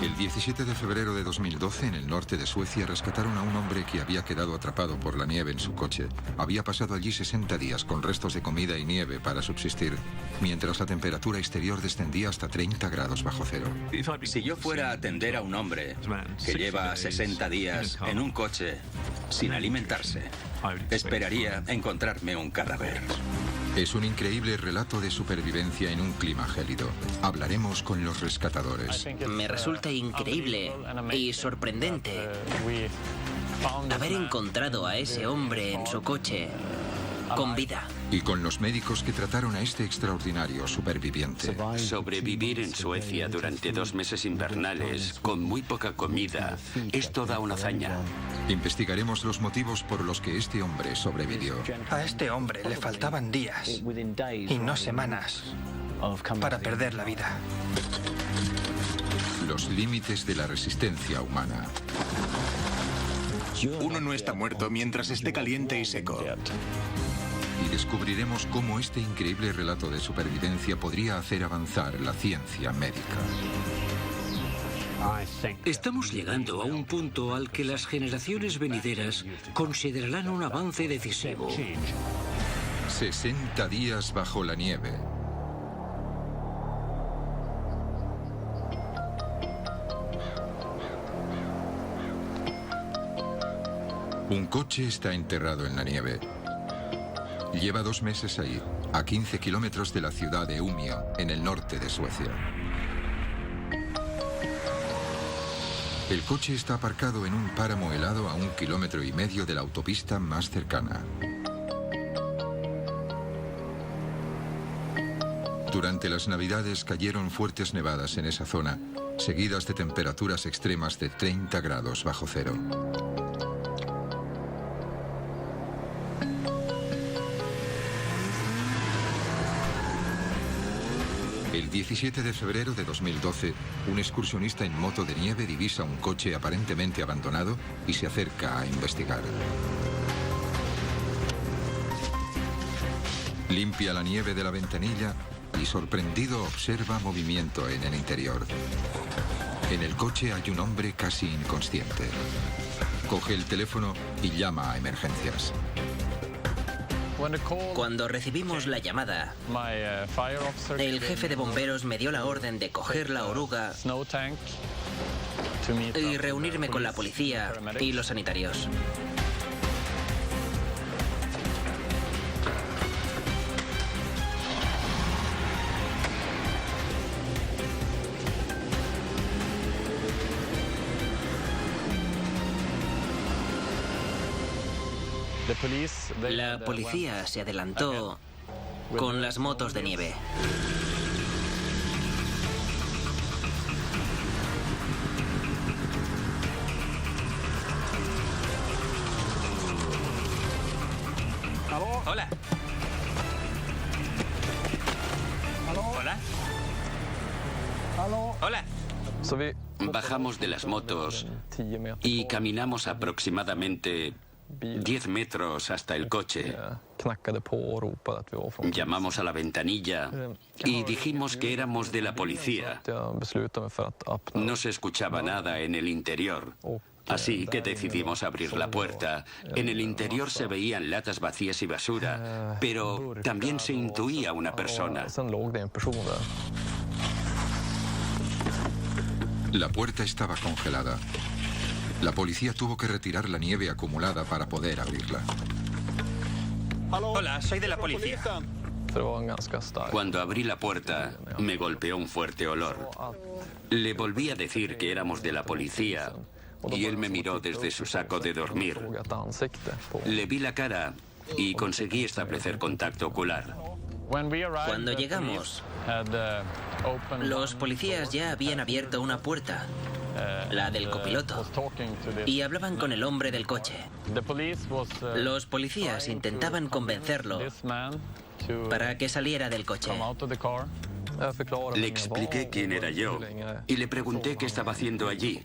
El 17 de febrero de 2012, en el norte de Suecia, rescataron a un hombre que había quedado atrapado por la nieve en su coche. Había pasado allí 60 días con restos de comida y nieve para subsistir, mientras la temperatura exterior descendía hasta 30 grados bajo cero. Si yo fuera a atender a un hombre que lleva 60 días en un coche sin alimentarse, esperaría encontrarme un cadáver. Es un increíble relato de supervivencia en un clima gélido. Hablaremos con los rescatadores. Me resulta increíble y sorprendente haber encontrado a ese hombre en su coche con vida. Y con los médicos que trataron a este extraordinario superviviente. Sobrevivir en Suecia durante 2 meses invernales con muy poca comida es toda una hazaña. Investigaremos los motivos por los que este hombre sobrevivió. A este hombre le faltaban días y no semanas para perder la vida. Los límites de la resistencia humana. Uno no está muerto mientras esté caliente y seco. Y descubriremos cómo este increíble relato de supervivencia podría hacer avanzar la ciencia médica. Estamos llegando a un punto al que las generaciones venideras considerarán un avance decisivo. 60 días bajo la nieve. Un coche está enterrado en la nieve. Lleva 2 meses ahí, a 15 kilómetros de la ciudad de Umeå, en el norte de Suecia. El coche está aparcado en un páramo helado a 1,5 kilómetros de la autopista más cercana. Durante las Navidades cayeron fuertes nevadas en esa zona, seguidas de temperaturas extremas de 30 grados bajo cero. El 17 de febrero de 2012, un excursionista en moto de nieve divisa un coche aparentemente abandonado y se acerca a investigar. Limpia la nieve de la ventanilla y, sorprendido, observa movimiento en el interior. En el coche hay un hombre casi inconsciente. Coge el teléfono y llama a emergencias. Cuando recibimos la llamada, el jefe de bomberos me dio la orden de coger la oruga y reunirme con la policía y los sanitarios. La policía se adelantó con las motos de nieve. Hola. Hola. Hola. Bajamos de las motos y caminamos aproximadamente 10 metros hasta el coche. Llamamos a la ventanilla y dijimos que éramos de la policía. No se escuchaba nada en el interior, así que decidimos abrir la puerta. En el interior se veían latas vacías y basura, pero también se intuía una persona. La puerta estaba congelada. La policía tuvo que retirar la nieve acumulada para poder abrirla. Hola, soy de la policía. Cuando abrí la puerta, me golpeó un fuerte olor. Le volví a decir que éramos de la policía y él me miró desde su saco de dormir. Le vi la cara y conseguí establecer contacto ocular. Cuando llegamos, los policías ya habían abierto una puerta, la del copiloto, y hablaban con el hombre del coche. Los policías intentaban convencerlo para que saliera del coche. Le expliqué quién era yo y le pregunté qué estaba haciendo allí.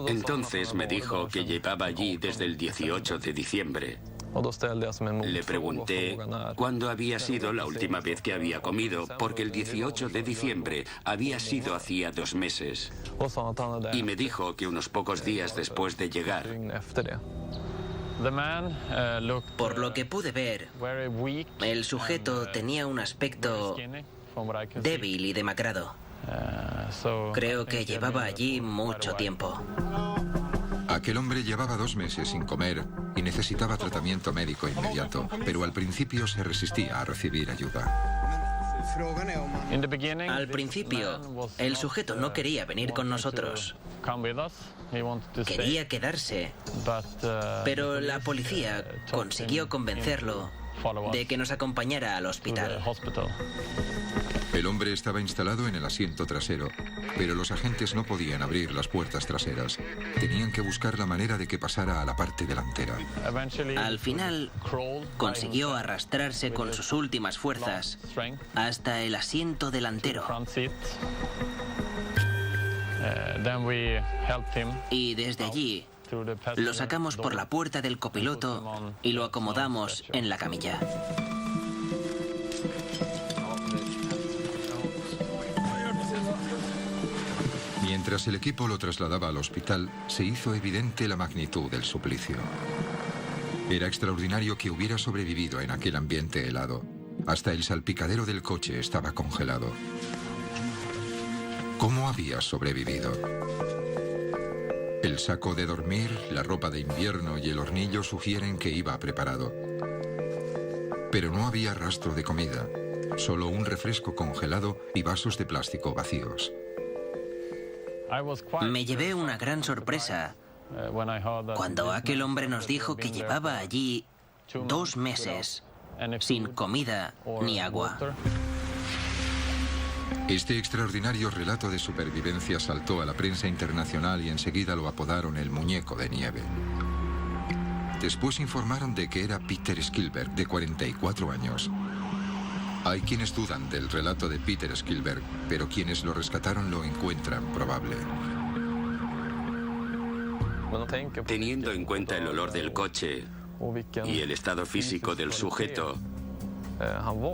Entonces me dijo que llevaba allí desde el 18 de diciembre. Le pregunté cuándo había sido la última vez que había comido, porque el 18 de diciembre había sido hacía 2 meses. Y me dijo que unos pocos días después de llegar. Por lo que pude ver, el sujeto tenía un aspecto débil y demacrado. Creo que llevaba allí mucho tiempo. Aquel hombre llevaba 2 meses sin comer y necesitaba tratamiento médico inmediato, pero al principio se resistía a recibir ayuda. Al principio, el sujeto no quería venir con nosotros. Quería quedarse, pero la policía consiguió convencerlo de que nos acompañara al hospital. El hombre estaba instalado en el asiento trasero, pero los agentes no podían abrir las puertas traseras. Tenían que buscar la manera de que pasara a la parte delantera. Al final, consiguió arrastrarse con sus últimas fuerzas hasta el asiento delantero. Y desde allí, lo sacamos por la puerta del copiloto y lo acomodamos en la camilla. Mientras el equipo lo trasladaba al hospital, se hizo evidente la magnitud del suplicio. Era extraordinario que hubiera sobrevivido en aquel ambiente helado. Hasta el salpicadero del coche estaba congelado. ¿Cómo había sobrevivido? El saco de dormir, la ropa de invierno y el hornillo sugieren que iba preparado. Pero no había rastro de comida, solo un refresco congelado y vasos de plástico vacíos. Me llevé una gran sorpresa cuando aquel hombre nos dijo que llevaba allí 2 meses sin comida ni agua. Este extraordinario relato de supervivencia saltó a la prensa internacional y enseguida lo apodaron el muñeco de nieve. Después informaron de que era Peter Skilberg, de 44 años. Hay quienes dudan del relato de Peter Skilberg, pero quienes lo rescataron lo encuentran probable. Teniendo en cuenta el olor del coche y el estado físico del sujeto,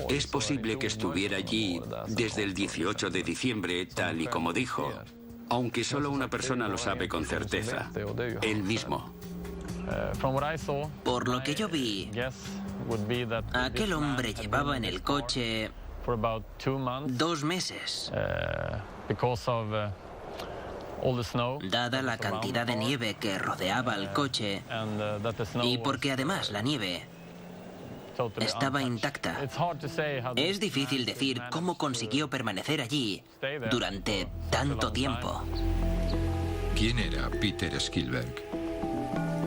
es posible que estuviera allí desde el 18 de diciembre, tal y como dijo, aunque solo una persona lo sabe con certeza, él mismo. Por lo que yo vi, aquel hombre llevaba en el coche 2 meses. Dada la cantidad de nieve que rodeaba el coche y porque además la nieve estaba intacta. Es difícil decir cómo consiguió permanecer allí durante tanto tiempo. ¿Quién era Peter Skilberg?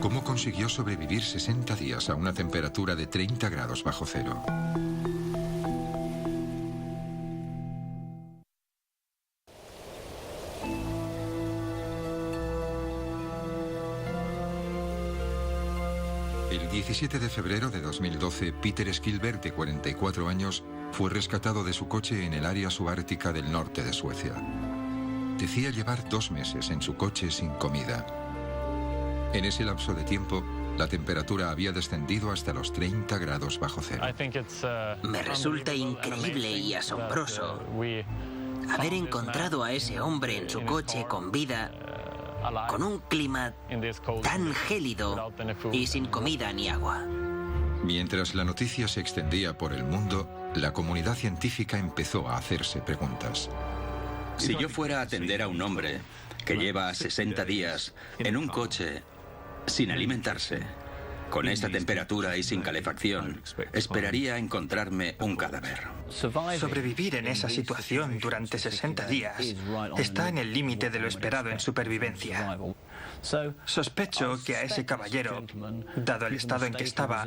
¿Cómo consiguió sobrevivir 60 días a una temperatura de 30 grados bajo cero? El 17 de febrero de 2012, Peter Skilberg, de 44 años, fue rescatado de su coche en el área subártica del norte de Suecia. Decía llevar 2 meses en su coche sin comida. En ese lapso de tiempo, la temperatura había descendido hasta los 30 grados bajo cero. Me resulta increíble y asombroso haber encontrado a ese hombre en su coche con vida, con un clima tan gélido y sin comida ni agua. Mientras la noticia se extendía por el mundo, la comunidad científica empezó a hacerse preguntas. Si yo fuera a atender a un hombre que lleva 60 días en un coche sin alimentarse, con esta temperatura y sin calefacción, esperaría encontrarme un cadáver. Sobrevivir en esa situación durante 60 días está en el límite de lo esperado en supervivencia. Sospecho que a ese caballero, dado el estado en que estaba,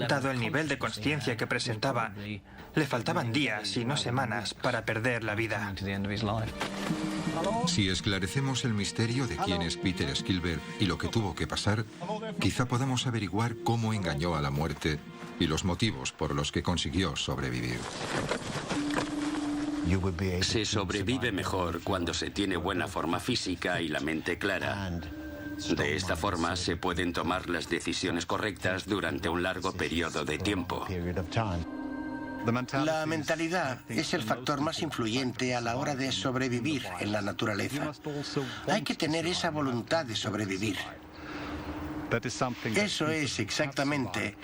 dado el nivel de consciencia que presentaba, le faltaban días y no semanas para perder la vida. Si esclarecemos el misterio de quién es Peter Skilberg y lo que tuvo que pasar, quizá podamos averiguar cómo engañó a la muerte y los motivos por los que consiguió sobrevivir. Se sobrevive mejor cuando se tiene buena forma física y la mente clara. De esta forma se pueden tomar las decisiones correctas durante un largo periodo de tiempo. La mentalidad es el factor más influyente a la hora de sobrevivir en la naturaleza. Hay que tener esa voluntad de sobrevivir. Eso es exactamente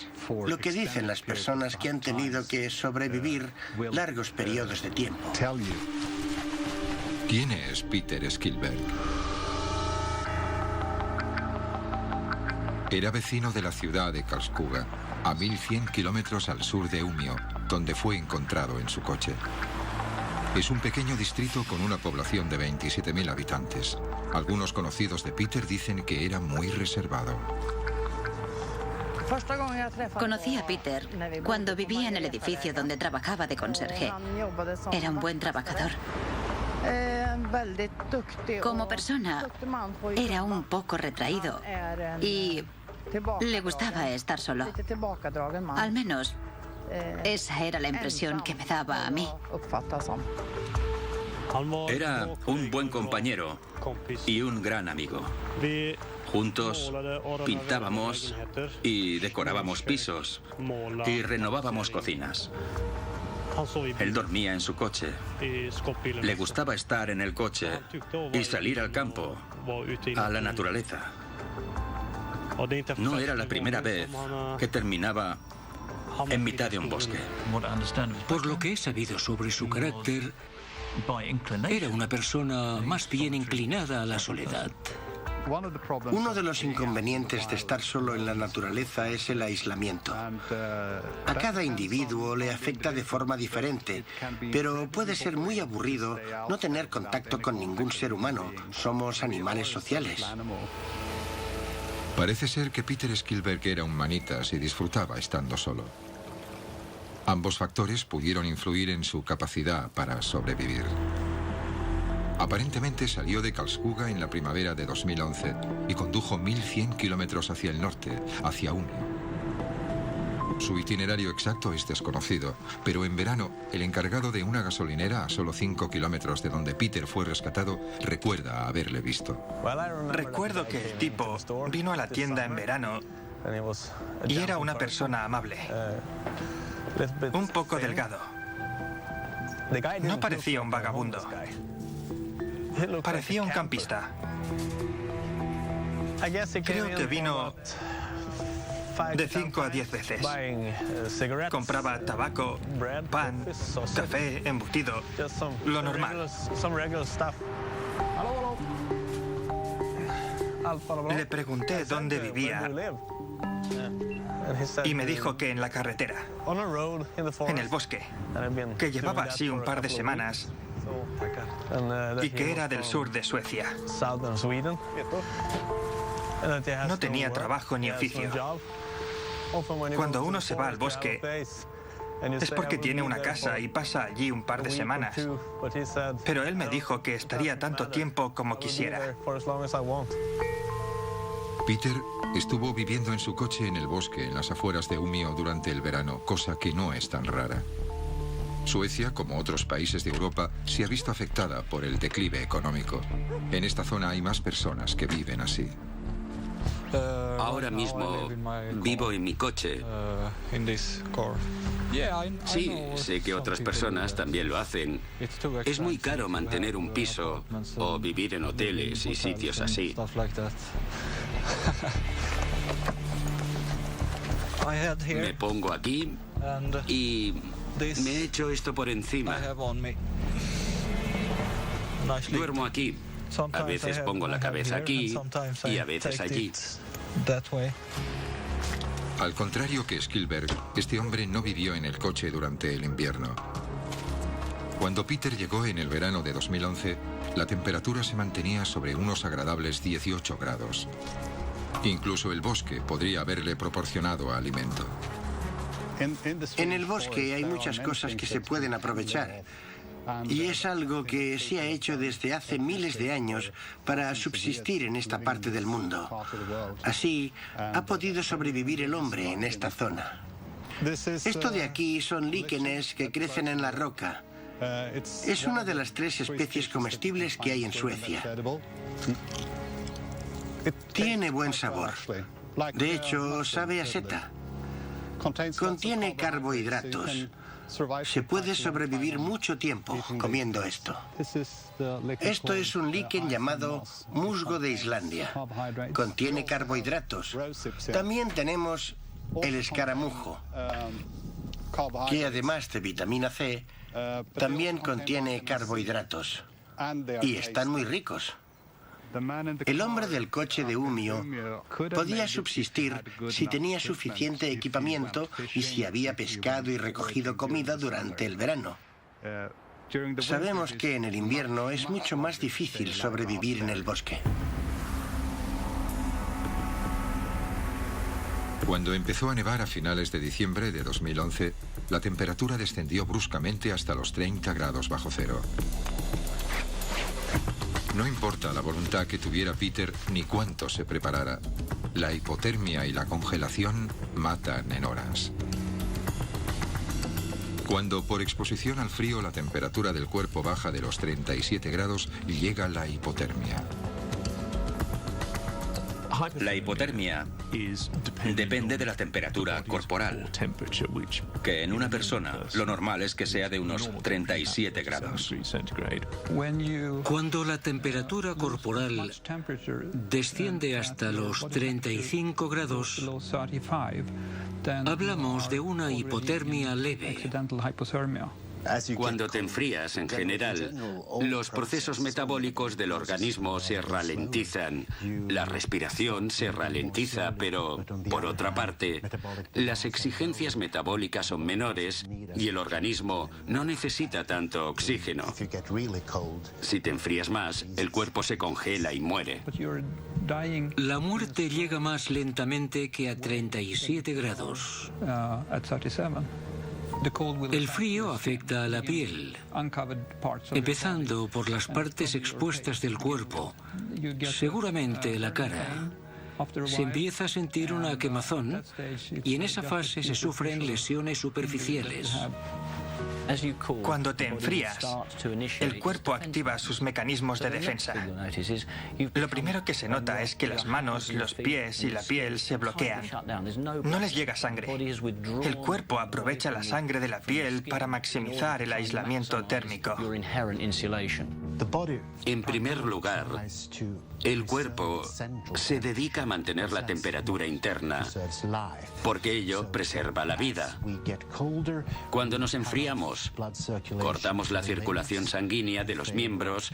lo que dicen las personas que han tenido que sobrevivir largos periodos de tiempo. ¿Quién es Peter Skilberg? Era vecino de la ciudad de Karlskoga, a 1100 kilómetros al sur de Umeå, donde fue encontrado en su coche. Es un pequeño distrito con una población de 27.000 habitantes. Algunos conocidos de Peter dicen que era muy reservado. Conocí a Peter cuando vivía en el edificio donde trabajaba de conserje. Era un buen trabajador. Como persona, era un poco retraído y le gustaba estar solo. Al menos, esa era la impresión que me daba a mí. Era un buen compañero y un gran amigo. Juntos pintábamos y decorábamos pisos y renovábamos cocinas. Él dormía en su coche. Le gustaba estar en el coche y salir al campo, a la naturaleza. No era la primera vez que terminaba en mitad de un bosque. Por lo que he sabido sobre su carácter, era una persona más bien inclinada a la soledad. Uno de los inconvenientes de estar solo en la naturaleza es el aislamiento. A cada individuo le afecta de forma diferente, pero puede ser muy aburrido no tener contacto con ningún ser humano. Somos animales sociales. Parece ser que Peter Skilberg era un manitas y disfrutaba estando solo. Ambos factores pudieron influir en su capacidad para sobrevivir. Aparentemente salió de Karlskoga en la primavera de 2011 y condujo 1100 kilómetros hacia el norte, hacia Umeå. Su itinerario exacto es desconocido, pero en verano, el encargado de una gasolinera a solo 5 kilómetros de donde Peter fue rescatado recuerda haberle visto. Recuerdo que el tipo vino a la tienda en verano y era una persona amable, un poco delgado. No parecía un vagabundo. Parecía un campista. Creo que vino de 5 a 10 veces. Compraba tabaco, pan, café, embutido, lo normal. Le pregunté dónde vivía y me dijo que en la carretera, en el bosque, que llevaba así un par de semanas y que era del sur de Suecia. No tenía trabajo ni oficio. Cuando uno se va al bosque es porque tiene una casa y pasa allí un par de semanas. Pero él me dijo que estaría tanto tiempo como quisiera. Peter estuvo viviendo en su coche en el bosque en las afueras de Umeå durante el verano, cosa que no es tan rara. Suecia, como otros países de Europa, se ha visto afectada por el declive económico. En esta zona hay más personas que viven así. Ahora mismo vivo en mi coche. Sí, sé que otras personas también lo hacen. Es muy caro mantener un piso o vivir en hoteles y sitios así. Me pongo aquí y me echo esto por encima. Duermo aquí. A veces pongo la cabeza aquí y a veces allí. Al contrario que Skilberg, este hombre no vivió en el coche durante el invierno. Cuando Peter llegó en el verano de 2011, la temperatura se mantenía sobre unos agradables 18 grados. Incluso el bosque podría haberle proporcionado alimento. En el bosque hay muchas cosas que se pueden aprovechar. Y es algo que se ha hecho desde hace miles de años para subsistir en esta parte del mundo. Así, ha podido sobrevivir el hombre en esta zona. Esto de aquí son líquenes que crecen en la roca. Es una de las 3 especies comestibles que hay en Suecia. Tiene buen sabor. De hecho, sabe a seta. Contiene carbohidratos. Se puede sobrevivir mucho tiempo comiendo esto. Esto es un líquen llamado musgo de Islandia. Contiene carbohidratos. También tenemos el escaramujo, que además de vitamina C, también contiene carbohidratos. Y están muy ricos. El hombre del coche de Umeå podía subsistir si tenía suficiente equipamiento y si había pescado y recogido comida durante el verano. Sabemos que en el invierno es mucho más difícil sobrevivir en el bosque. Cuando empezó a nevar a finales de diciembre de 2011, la temperatura descendió bruscamente hasta los 30 grados bajo cero. No importa la voluntad que tuviera Peter ni cuánto se preparara, la hipotermia y la congelación matan en horas. Cuando por exposición al frío la temperatura del cuerpo baja de los 37 grados, llega la hipotermia. La hipotermia depende de la temperatura corporal, que en una persona lo normal es que sea de unos 37 grados. Cuando la temperatura corporal desciende hasta los 35 grados, hablamos de una hipotermia leve. Cuando te enfrías, en general, los procesos metabólicos del organismo se ralentizan. La respiración se ralentiza, pero, por otra parte, las exigencias metabólicas son menores y el organismo no necesita tanto oxígeno. Si te enfrías más, el cuerpo se congela y muere. La muerte llega más lentamente que a 37 grados. El frío afecta a la piel, empezando por las partes expuestas del cuerpo, seguramente la cara. Se empieza a sentir una quemazón y en esa fase se sufren lesiones superficiales. Cuando te enfrías, el cuerpo activa sus mecanismos de defensa. Lo primero que se nota es que las manos, los pies y la piel se bloquean. No les llega sangre. El cuerpo aprovecha la sangre de la piel para maximizar el aislamiento térmico. En primer lugar, el cuerpo se dedica a mantener la temperatura interna, porque ello preserva la vida. Cuando nos enfriamos, cortamos la circulación sanguínea de los miembros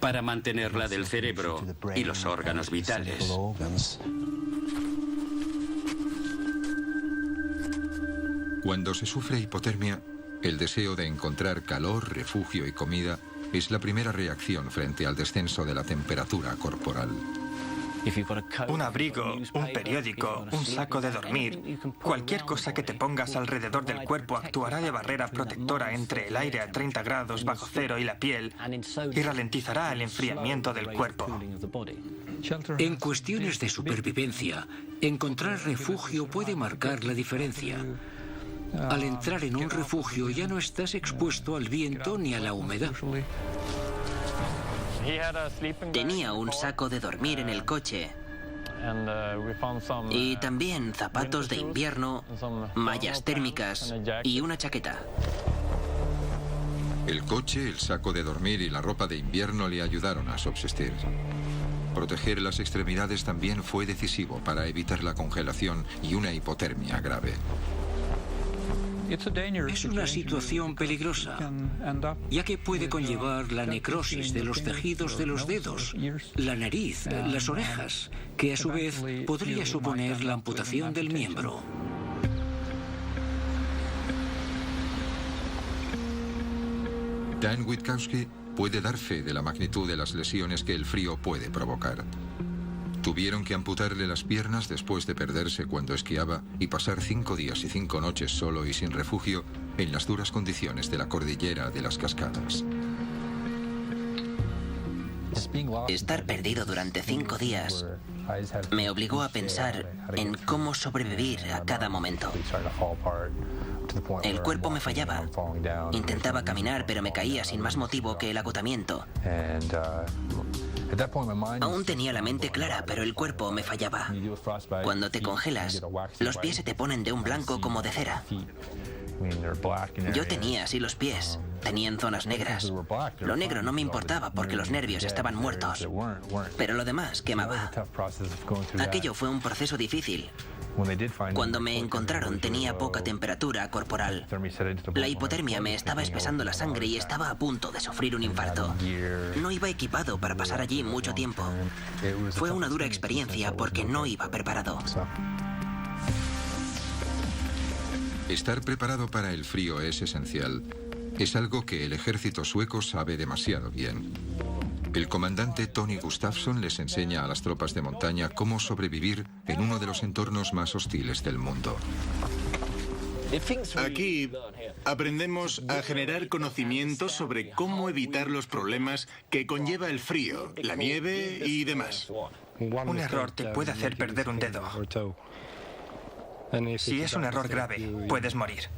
para mantenerla del cerebro y los órganos vitales. Cuando se sufre hipotermia, el deseo de encontrar calor, refugio y comida es la primera reacción frente al descenso de la temperatura corporal. Un abrigo, un periódico, un saco de dormir, cualquier cosa que te pongas alrededor del cuerpo actuará de barrera protectora entre el aire a 30 grados bajo cero y la piel y ralentizará el enfriamiento del cuerpo. En cuestiones de supervivencia, encontrar refugio puede marcar la diferencia. Al entrar en un refugio ya no estás expuesto al viento ni a la humedad. Tenía un saco de dormir en el coche y también zapatos de invierno, mallas térmicas y una chaqueta. El coche, el saco de dormir y la ropa de invierno le ayudaron a subsistir. Proteger las extremidades también fue decisivo para evitar la congelación y una hipotermia grave. Es una situación peligrosa, ya que puede conllevar la necrosis de los tejidos de los dedos, la nariz, las orejas, que a su vez podría suponer la amputación del miembro. Dan Witkowski puede dar fe de la magnitud de las lesiones que el frío puede provocar. Tuvieron que amputarle las piernas después de perderse cuando esquiaba y pasar 5 días y 5 noches solo y sin refugio en las duras condiciones de la cordillera de las Cascadas. Estar perdido durante 5 días me obligó a pensar en cómo sobrevivir a cada momento. El cuerpo me fallaba. Intentaba caminar, pero me caía sin más motivo que el agotamiento. Aún tenía la mente clara, pero el cuerpo me fallaba. Cuando te congelas, los pies se te ponen de un blanco como de cera. Yo tenía así los pies. Tenían zonas negras. Lo negro no me importaba porque los nervios estaban muertos. Pero lo demás quemaba. Aquello fue un proceso difícil. Cuando me encontraron tenía poca temperatura corporal. La hipotermia me estaba espesando la sangre y estaba a punto de sufrir un infarto. No iba equipado para pasar allí mucho tiempo. Fue una dura experiencia porque no iba preparado. Estar preparado para el frío es esencial. Es algo que el ejército sueco sabe demasiado bien. El comandante Tony Gustafsson les enseña a las tropas de montaña cómo sobrevivir en uno de los entornos más hostiles del mundo. Aquí aprendemos a generar conocimientos sobre cómo evitar los problemas que conlleva el frío, la nieve y demás. Un error te puede hacer perder un dedo. Si es un error grave, puedes morir.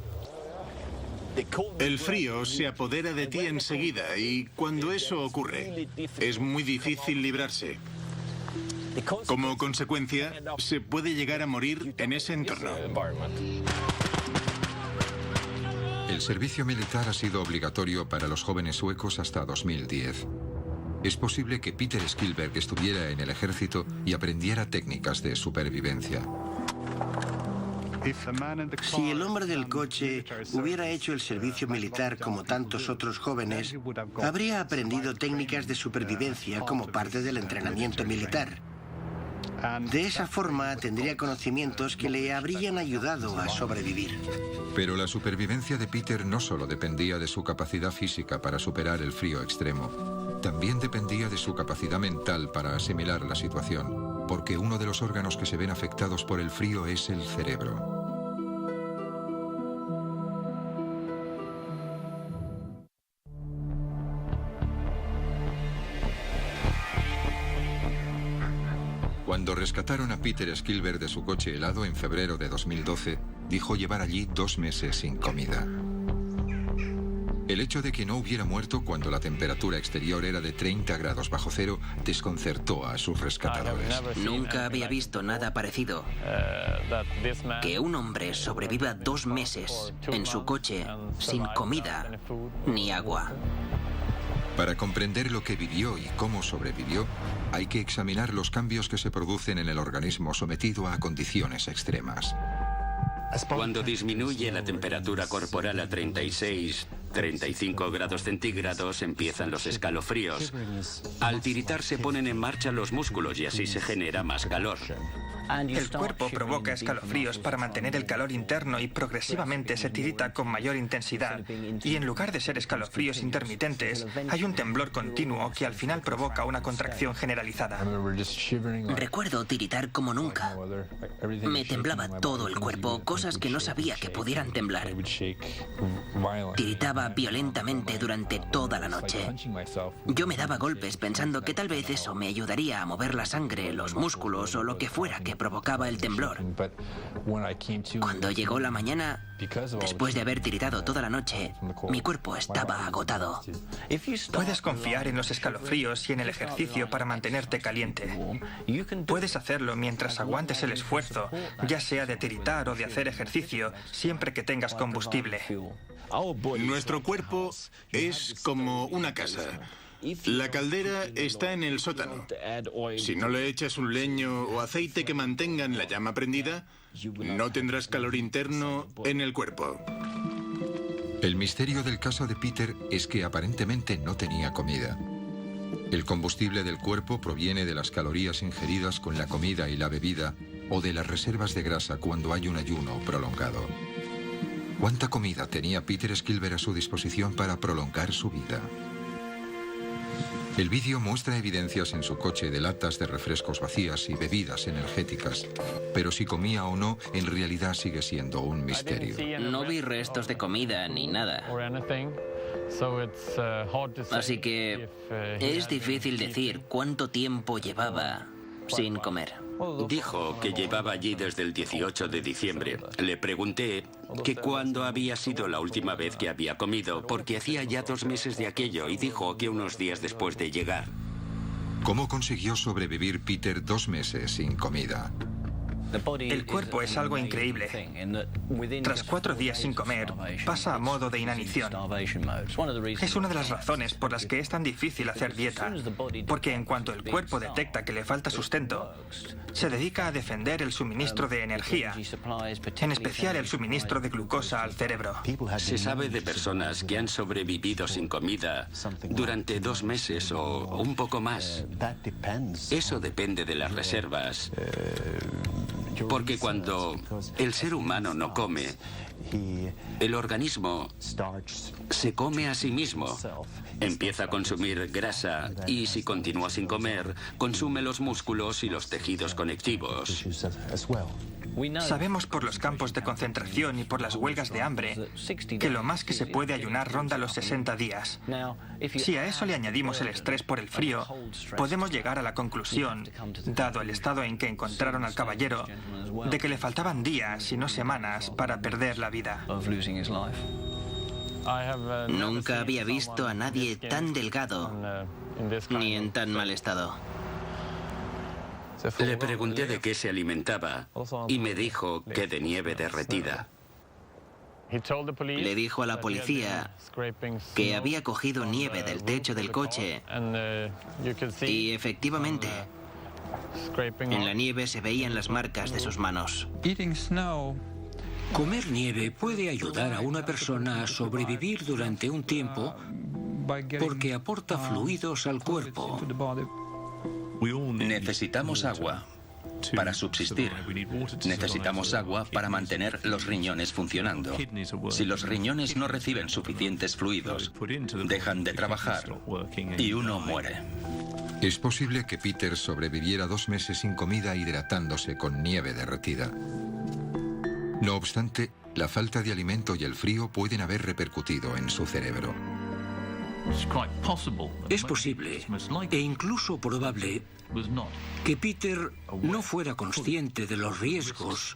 El frío se apodera de ti enseguida y cuando eso ocurre, es muy difícil librarse. Como consecuencia, se puede llegar a morir en ese entorno. El servicio militar ha sido obligatorio para los jóvenes suecos hasta 2010. Es posible que Peter Skilberg estuviera en el ejército y aprendiera técnicas de supervivencia. Si el hombre del coche hubiera hecho el servicio militar como tantos otros jóvenes, habría aprendido técnicas de supervivencia como parte del entrenamiento militar. De esa forma tendría conocimientos que le habrían ayudado a sobrevivir. Pero la supervivencia de Peter no solo dependía de su capacidad física para superar el frío extremo, también dependía de su capacidad mental para asimilar la situación, porque uno de los órganos que se ven afectados por el frío es el cerebro. Cuando rescataron a Peter Skilberg de su coche helado en febrero de 2012, dijo llevar allí 2 meses sin comida. El hecho de que no hubiera muerto cuando la temperatura exterior era de 30 grados bajo cero desconcertó a sus rescatadores. Nunca había visto nada parecido. Que un hombre sobreviva 2 meses en su coche sin comida ni agua. Para comprender lo que vivió y cómo sobrevivió, hay que examinar los cambios que se producen en el organismo sometido a condiciones extremas. Cuando disminuye la temperatura corporal a 36, 35 grados centígrados, empiezan los escalofríos. Al tiritar se ponen en marcha los músculos y así se genera más calor. El cuerpo provoca escalofríos para mantener el calor interno y progresivamente se tirita con mayor intensidad. Y en lugar de ser escalofríos intermitentes, hay un temblor continuo que al final provoca una contracción generalizada. Recuerdo tiritar como nunca. Me temblaba todo el cuerpo, cosas que no sabía que pudieran temblar. Tiritaba violentamente durante toda la noche. Yo me daba golpes pensando que tal vez eso me ayudaría a mover la sangre, los músculos o lo que fuera que provocaba el temblor. Cuando llegó la mañana, después de haber tiritado toda la noche, mi cuerpo estaba agotado. Puedes confiar en los escalofríos y en el ejercicio para mantenerte caliente. Puedes hacerlo mientras aguantes el esfuerzo, ya sea de tiritar o de hacer ejercicio, siempre que tengas combustible. Nuestro cuerpo es como una casa. La caldera está en el sótano. Si no le echas un leño o aceite que mantengan la llama prendida, no tendrás calor interno en el cuerpo. El misterio del caso de Peter es que aparentemente no tenía comida. El combustible del cuerpo proviene de las calorías ingeridas con la comida y la bebida o de las reservas de grasa cuando hay un ayuno prolongado. ¿Cuánta comida tenía Peter Skilberg a su disposición para prolongar su vida? El vídeo muestra evidencias en su coche de latas de refrescos vacías y bebidas energéticas, pero si comía o no, en realidad sigue siendo un misterio. No vi restos de comida ni nada. Así que es difícil decir cuánto tiempo llevaba sin comer. Dijo que llevaba allí desde el 18 de diciembre. Le pregunté que cuándo había sido la última vez que había comido, porque hacía ya 2 meses de aquello, y dijo que unos días después de llegar. ¿Cómo consiguió sobrevivir Peter 2 meses sin comida? El cuerpo es algo increíble. Tras 4 días sin comer, pasa a modo de inanición. Es una de las razones por las que es tan difícil hacer dieta, porque en cuanto el cuerpo detecta que le falta sustento, se dedica a defender el suministro de energía, en especial el suministro de glucosa al cerebro. Se sabe de personas que han sobrevivido sin comida durante 2 meses o un poco más. Eso depende de las reservas. Porque cuando el ser humano no come, el organismo se come a sí mismo. Empieza a consumir grasa y si continúa sin comer, consume los músculos y los tejidos conectivos. Sabemos por los campos de concentración y por las huelgas de hambre que lo más que se puede ayunar ronda los 60 días. Si a eso le añadimos el estrés por el frío, podemos llegar a la conclusión, dado el estado en que encontraron al caballero, de que le faltaban días y no semanas para perder la vida. Nunca había visto a nadie tan delgado ni en tan mal estado. Le pregunté de qué se alimentaba y me dijo que de nieve derretida. Le dijo a la policía que había cogido nieve del techo del coche y efectivamente en la nieve se veían las marcas de sus manos. Comer nieve puede ayudar a una persona a sobrevivir durante un tiempo porque aporta fluidos al cuerpo. Necesitamos agua para subsistir. Necesitamos agua para mantener los riñones funcionando. Si los riñones no reciben suficientes fluidos, dejan de trabajar y uno muere. Es posible que Peter sobreviviera 2 meses sin comida hidratándose con nieve derretida. No obstante, la falta de alimento y el frío pueden haber repercutido en su cerebro. Es posible, e incluso probable, que Peter no fuera consciente de los riesgos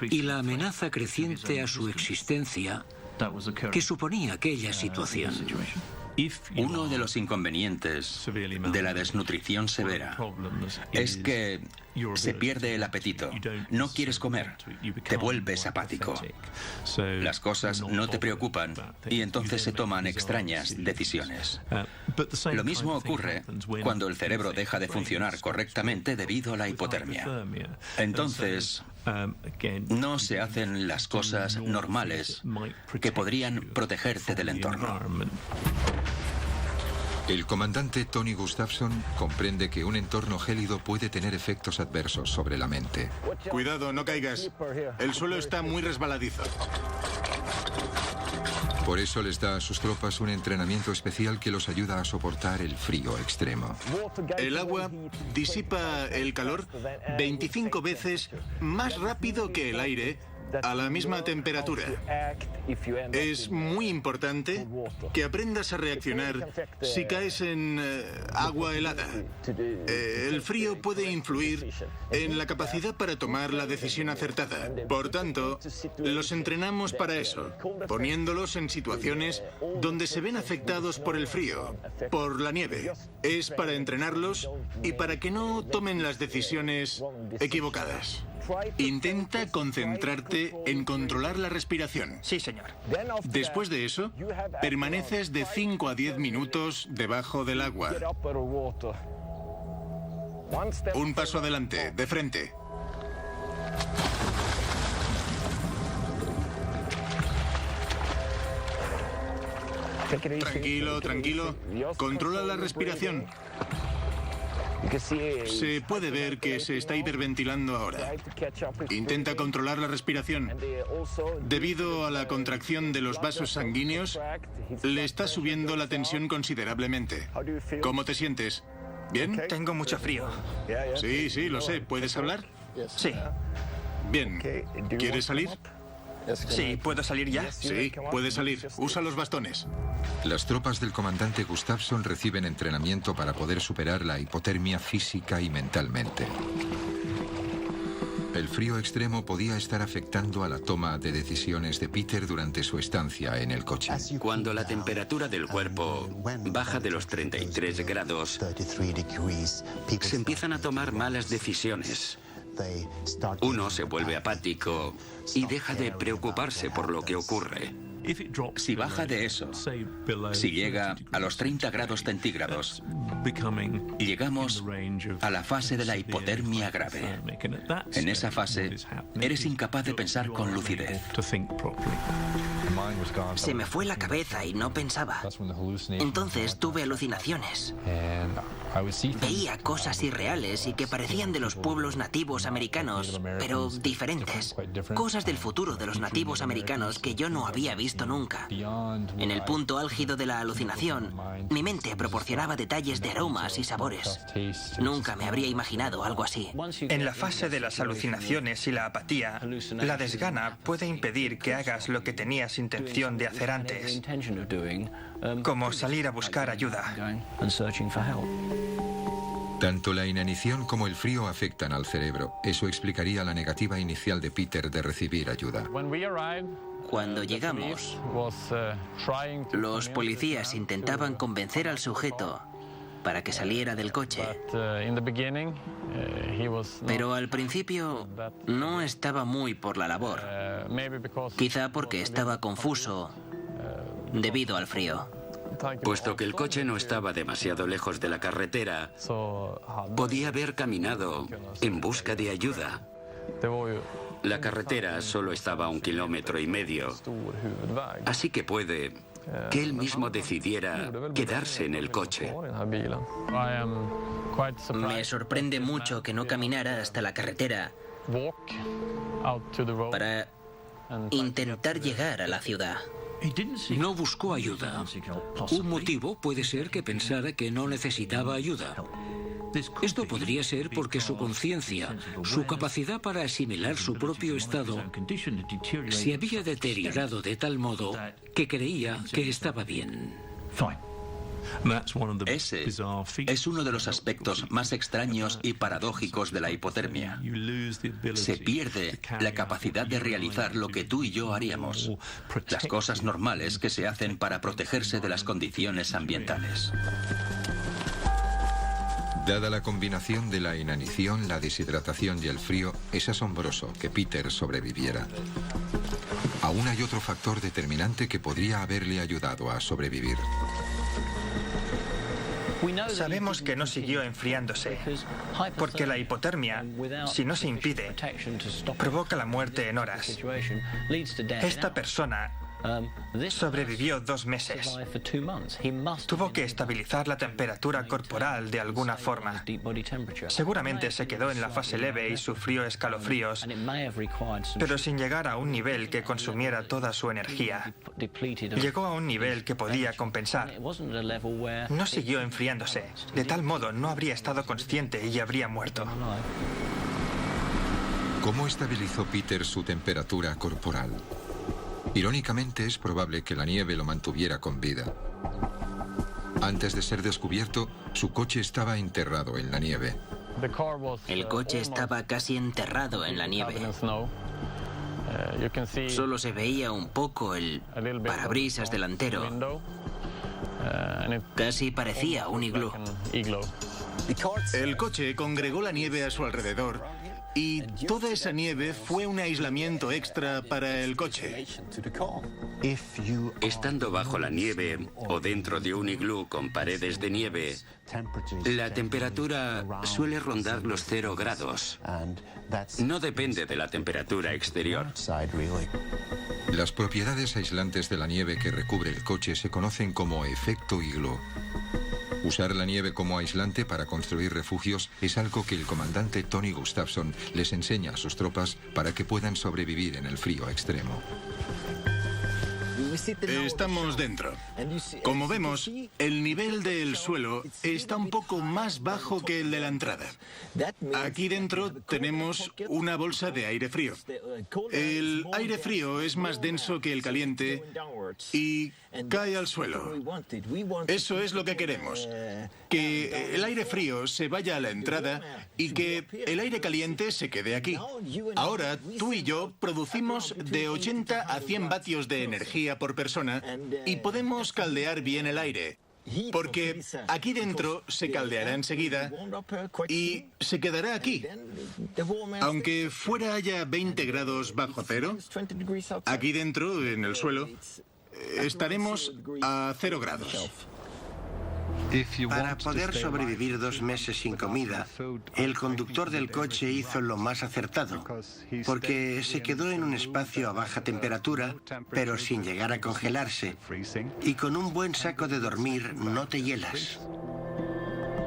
y la amenaza creciente a su existencia que suponía aquella situación. Uno de los inconvenientes de la desnutrición severa es que se pierde el apetito. No quieres comer, te vuelves apático. Las cosas no te preocupan y entonces se toman extrañas decisiones. Lo mismo ocurre cuando el cerebro deja de funcionar correctamente debido a la hipotermia. Entonces, no se hacen las cosas normales que podrían protegerte del entorno. El comandante Tony Gustafson comprende que un entorno gélido puede tener efectos adversos sobre la mente. Cuidado, no caigas. El suelo está muy resbaladizo. Por eso les da a sus tropas un entrenamiento especial que los ayuda a soportar el frío extremo. El agua disipa el calor 25 veces más rápido que el aire a la misma temperatura. Es muy importante que aprendas a reaccionar si caes en agua helada. El frío puede influir en la capacidad para tomar la decisión acertada. Por tanto, los entrenamos para eso, poniéndolos en situaciones donde se ven afectados por el frío, por la nieve. Es para entrenarlos y para que no tomen las decisiones equivocadas. Intenta concentrarte en controlar la respiración. Sí, señor. Después de eso, permaneces de 5 a 10 minutos debajo del agua. Un paso adelante, de frente. Tranquilo, tranquilo. Controla la respiración. Se puede ver que se está hiperventilando ahora. Intenta controlar la respiración. Debido a la contracción de los vasos sanguíneos, le está subiendo la tensión considerablemente. ¿Cómo te sientes? ¿Bien? Tengo mucho frío. Sí, sí, lo sé. ¿Puedes hablar? Sí. Bien. ¿Quieres salir? Sí, ¿puedo salir ya? Sí, puedes salir. Usa los bastones. Las tropas del comandante Gustafson reciben entrenamiento para poder superar la hipotermia física y mentalmente. El frío extremo podía estar afectando a la toma de decisiones de Peter durante su estancia en el coche. Cuando la temperatura del cuerpo baja de los 33 grados, se empiezan a tomar malas decisiones. Uno se vuelve apático y deja de preocuparse por lo que ocurre. Si baja de eso, si llega a los 30 grados centígrados, llegamos a la fase de la hipotermia grave. En esa fase, eres incapaz de pensar con lucidez. Se me fue la cabeza y no pensaba. Entonces tuve alucinaciones. Veía cosas irreales y que parecían de los pueblos nativos americanos, pero diferentes. Cosas del futuro de los nativos americanos que yo no había visto nunca. En el punto álgido de la alucinación, mi mente proporcionaba detalles de aromas y sabores. Nunca me habría imaginado algo así. En la fase de las alucinaciones y la apatía, la desgana puede impedir que hagas lo que tenías intención de hacer antes, como salir a buscar ayuda. Tanto la inanición como el frío afectan al cerebro. Eso explicaría la negativa inicial de Peter de recibir ayuda. Cuando llegamos, los policías intentaban convencer al sujeto para que saliera del coche. Pero al principio no estaba muy por la labor. Quizá porque estaba confuso debido al frío. Puesto que el coche no estaba demasiado lejos de la carretera, podía haber caminado en busca de ayuda. La carretera solo estaba a 1,5 kilómetros. Así que puede que él mismo decidiera quedarse en el coche. Me sorprende mucho que no caminara hasta la carretera para intentar llegar a la ciudad. No buscó ayuda. Un motivo puede ser que pensara que no necesitaba ayuda. Esto podría ser porque su conciencia, su capacidad para asimilar su propio estado, se había deteriorado de tal modo que creía que estaba bien. Ese es uno de los aspectos más extraños y paradójicos de la hipotermia. Se pierde la capacidad de realizar lo que tú y yo haríamos, las cosas normales que se hacen para protegerse de las condiciones ambientales. Dada la combinación de la inanición, la deshidratación y el frío, es asombroso que Peter sobreviviera. Aún hay otro factor determinante que podría haberle ayudado a sobrevivir. Sabemos que no siguió enfriándose, porque la hipotermia, si no se impide, provoca la muerte en horas. Esta persona sobrevivió 2 meses. Tuvo que estabilizar la temperatura corporal de alguna forma. Seguramente se quedó en la fase leve y sufrió escalofríos, pero sin llegar a un nivel que consumiera toda su energía. Llegó a un nivel que podía compensar. No siguió enfriándose. De tal modo no habría estado consciente y habría muerto. ¿Cómo estabilizó Peter su temperatura corporal? Irónicamente, es probable que la nieve lo mantuviera con vida. Antes de ser descubierto, su coche estaba enterrado en la nieve. El coche estaba casi enterrado en la nieve. Solo se veía un poco el parabrisas delantero. Casi parecía un iglú. El coche congregó la nieve a su alrededor y toda esa nieve fue un aislamiento extra para el coche. Estando bajo la nieve o dentro de un iglú con paredes de nieve, la temperatura suele rondar los 0 grados. No depende de la temperatura exterior. Las propiedades aislantes de la nieve que recubre el coche se conocen como efecto iglú. Usar la nieve como aislante para construir refugios es algo que el comandante Tony Gustafson les enseña a sus tropas para que puedan sobrevivir en el frío extremo. Estamos dentro. Como vemos, el nivel del suelo está un poco más bajo que el de la entrada. Aquí dentro tenemos una bolsa de aire frío. El aire frío es más denso que el caliente y cae al suelo. Eso es lo que queremos. Que el aire frío se vaya a la entrada y que el aire caliente se quede aquí. Ahora, tú y yo producimos de 80 a 100 vatios de energía por persona y podemos caldear bien el aire. Porque aquí dentro se caldeará enseguida y se quedará aquí. Aunque fuera haya 20 grados bajo cero, aquí dentro, en el suelo, estaremos a 0 grados. Para poder sobrevivir 2 meses sin comida, el conductor del coche hizo lo más acertado, porque se quedó en un espacio a baja temperatura, pero sin llegar a congelarse, y con un buen saco de dormir no te hielas.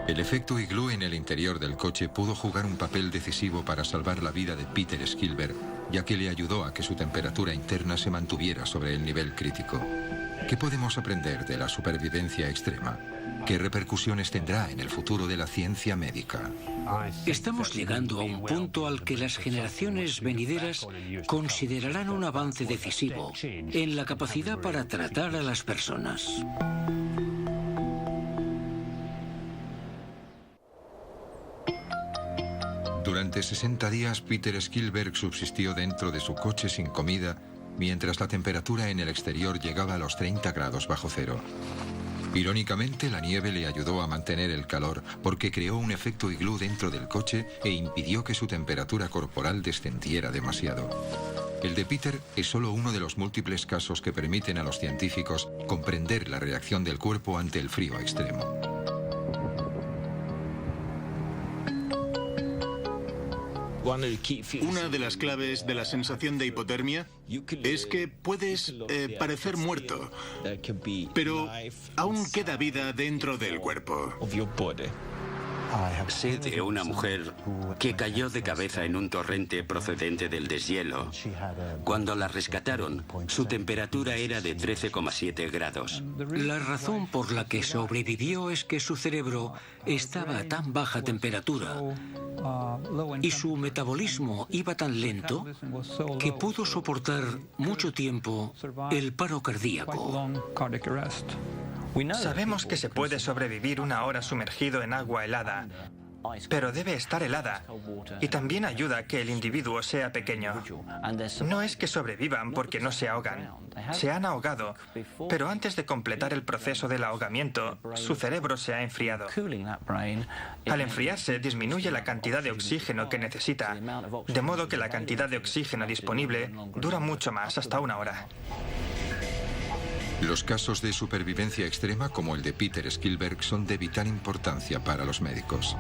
El efecto iglú en el interior del coche pudo jugar un papel decisivo para salvar la vida de Peter Skilberg, ya que le ayudó a que su temperatura interna se mantuviera sobre el nivel crítico. ¿Qué podemos aprender de la supervivencia extrema? ¿Qué repercusiones tendrá en el futuro de la ciencia médica? Estamos llegando a un punto al que las generaciones venideras considerarán un avance decisivo en la capacidad para tratar a las personas. Durante 60 días, Peter Skilberg subsistió dentro de su coche sin comida, mientras la temperatura en el exterior llegaba a los 30 grados bajo cero. Irónicamente, la nieve le ayudó a mantener el calor porque creó un efecto iglú dentro del coche e impidió que su temperatura corporal descendiera demasiado. El de Peter es solo uno de los múltiples casos que permiten a los científicos comprender la reacción del cuerpo ante el frío extremo. Una de las claves de la sensación de hipotermia es que puedes parecer muerto, pero aún queda vida dentro del cuerpo. Sé de una mujer que cayó de cabeza en un torrente procedente del deshielo. Cuando la rescataron, su temperatura era de 13,7 grados. La razón por la que sobrevivió es que su cerebro estaba a tan baja temperatura y su metabolismo iba tan lento que pudo soportar mucho tiempo el paro cardíaco. Sabemos que se puede sobrevivir 1 hora sumergido en agua helada, pero debe estar helada. Y también ayuda a que el individuo sea pequeño. No es que sobrevivan porque no se ahogan. Se han ahogado, pero antes de completar el proceso del ahogamiento, su cerebro se ha enfriado. Al enfriarse, disminuye la cantidad de oxígeno que necesita, de modo que la cantidad de oxígeno disponible dura mucho más, hasta 1 hora. Los casos de supervivencia extrema, como el de Peter Skilberg, son de vital importancia para los médicos.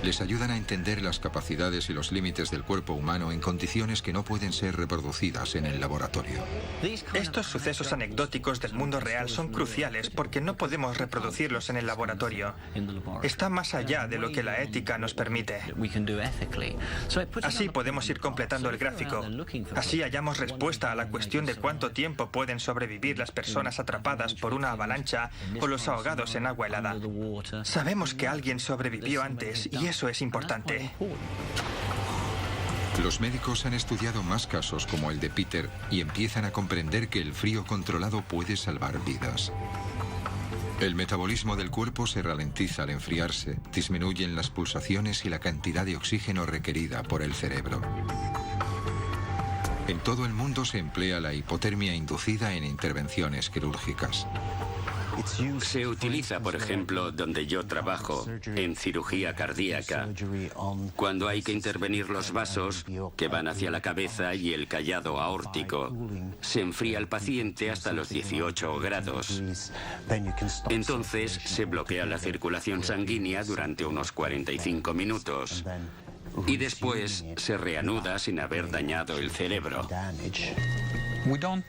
Les ayudan a entender las capacidades y los límites del cuerpo humano en condiciones que no pueden ser reproducidas en el laboratorio. Estos sucesos anecdóticos del mundo real son cruciales porque no podemos reproducirlos en el laboratorio. Está más allá de lo que la ética nos permite. Así podemos ir completando el gráfico. Así hallamos respuesta a la cuestión de cuánto tiempo pueden sobrevivir las personas atrapadas por una avalancha o los ahogados en agua helada. Sabemos que alguien sobrevivió antes y eso es importante. Los médicos han estudiado más casos como el de Peter y empiezan a comprender que el frío controlado puede salvar vidas. El metabolismo del cuerpo se ralentiza al enfriarse, disminuyen las pulsaciones y la cantidad de oxígeno requerida por el cerebro. En todo el mundo se emplea la hipotermia inducida en intervenciones quirúrgicas. Se utiliza, por ejemplo, donde yo trabajo, en cirugía cardíaca, cuando hay que intervenir los vasos que van hacia la cabeza y el callado aórtico. Se enfría al paciente hasta los 18 grados. Entonces se bloquea la circulación sanguínea durante unos 45 minutos. Y después se reanuda sin haber dañado el cerebro.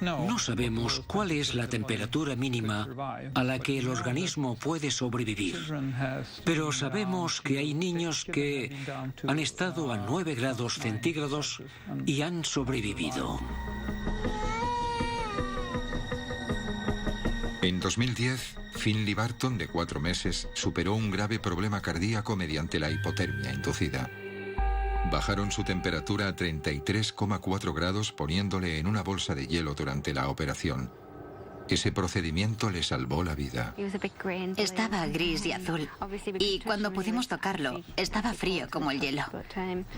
No sabemos cuál es la temperatura mínima a la que el organismo puede sobrevivir, pero sabemos que hay niños que han estado a 9 grados centígrados y han sobrevivido. En 2010, Finley Barton, de 4 meses, superó un grave problema cardíaco mediante la hipotermia inducida. Bajaron su temperatura a 33,4 grados poniéndole en una bolsa de hielo durante la operación. Ese procedimiento le salvó la vida. Estaba gris y azul, y cuando pudimos tocarlo, estaba frío como el hielo.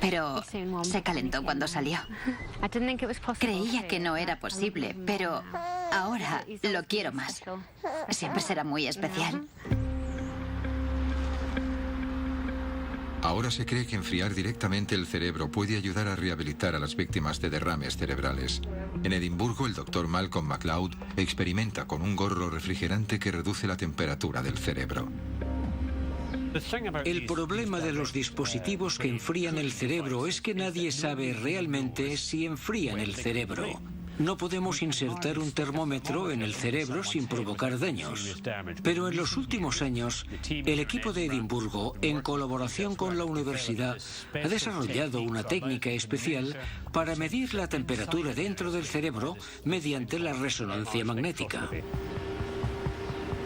Pero se calentó cuando salió. Creía que no era posible, pero ahora lo quiero más. Siempre será muy especial. Ahora se cree que enfriar directamente el cerebro puede ayudar a rehabilitar a las víctimas de derrames cerebrales. En Edimburgo, el doctor Malcolm MacLeod experimenta con un gorro refrigerante que reduce la temperatura del cerebro. El problema de los dispositivos que enfrían el cerebro es que nadie sabe realmente si enfrían el cerebro. No podemos insertar un termómetro en el cerebro sin provocar daños. Pero en los últimos años, el equipo de Edimburgo, en colaboración con la universidad, ha desarrollado una técnica especial para medir la temperatura dentro del cerebro mediante la resonancia magnética.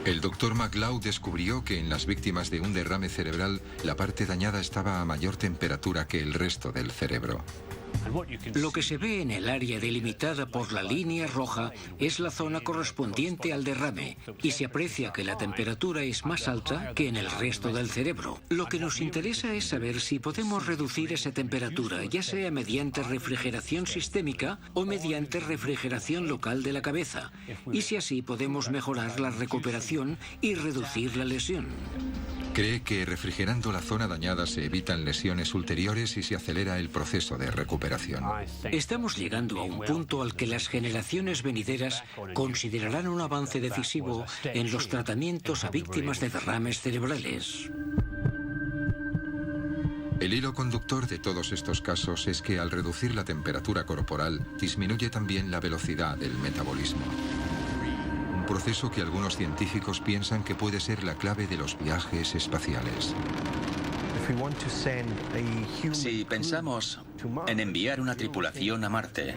El doctor MacLeod descubrió que en las víctimas de un derrame cerebral, la parte dañada estaba a mayor temperatura que el resto del cerebro. Lo que se ve en el área delimitada por la línea roja es la zona correspondiente al derrame y se aprecia que la temperatura es más alta que en el resto del cerebro. Lo que nos interesa es saber si podemos reducir esa temperatura, ya sea mediante refrigeración sistémica o mediante refrigeración local de la cabeza, y si así podemos mejorar la recuperación y reducir la lesión. Cree que refrigerando la zona dañada se evitan lesiones ulteriores y se acelera el proceso de recuperación. Estamos llegando a un punto al que las generaciones venideras considerarán un avance decisivo en los tratamientos a víctimas de derrames cerebrales. El hilo conductor de todos estos casos es que al reducir la temperatura corporal, disminuye también la velocidad del metabolismo. Un proceso que algunos científicos piensan que puede ser la clave de los viajes espaciales. Si pensamos en enviar una tripulación a Marte,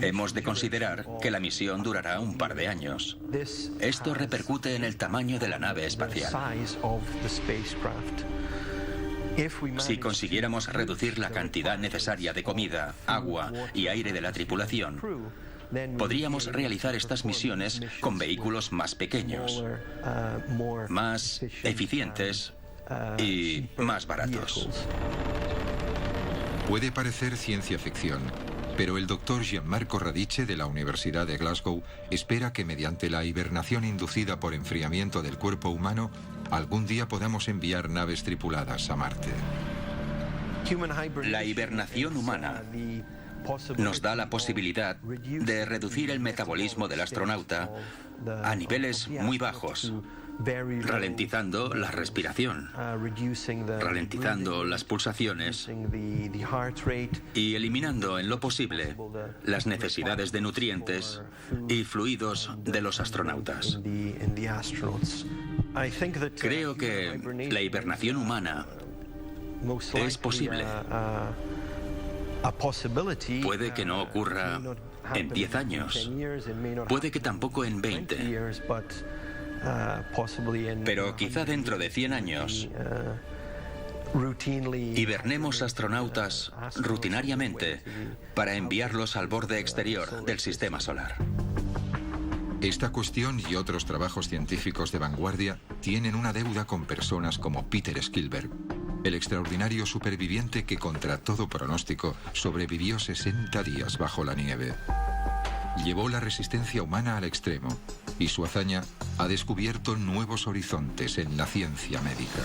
hemos de considerar que la misión durará un par de años. Esto repercute en el tamaño de la nave espacial. Si consiguiéramos reducir la cantidad necesaria de comida, agua y aire de la tripulación, podríamos realizar estas misiones con vehículos más pequeños, más eficientes y más baratos. Puede parecer ciencia ficción, pero el doctor Gianmarco Radice de la Universidad de Glasgow espera que mediante la hibernación inducida por enfriamiento del cuerpo humano, algún día podamos enviar naves tripuladas a Marte. La hibernación humana nos da la posibilidad de reducir el metabolismo del astronauta a niveles muy bajos, ralentizando la respiración, ralentizando las pulsaciones y eliminando en lo posible las necesidades de nutrientes y fluidos de los astronautas. Creo que la hibernación humana es posible. Puede que no ocurra en 10 años, puede que tampoco en 20, pero quizá dentro de 100 años hibernemos astronautas rutinariamente para enviarlos al borde exterior del sistema solar. Esta cuestión y otros trabajos científicos de vanguardia tienen una deuda con personas como Peter Skilberg, el extraordinario superviviente que contra todo pronóstico sobrevivió 60 días bajo la nieve. Llevó la resistencia humana al extremo y su hazaña ha descubierto nuevos horizontes en la ciencia médica.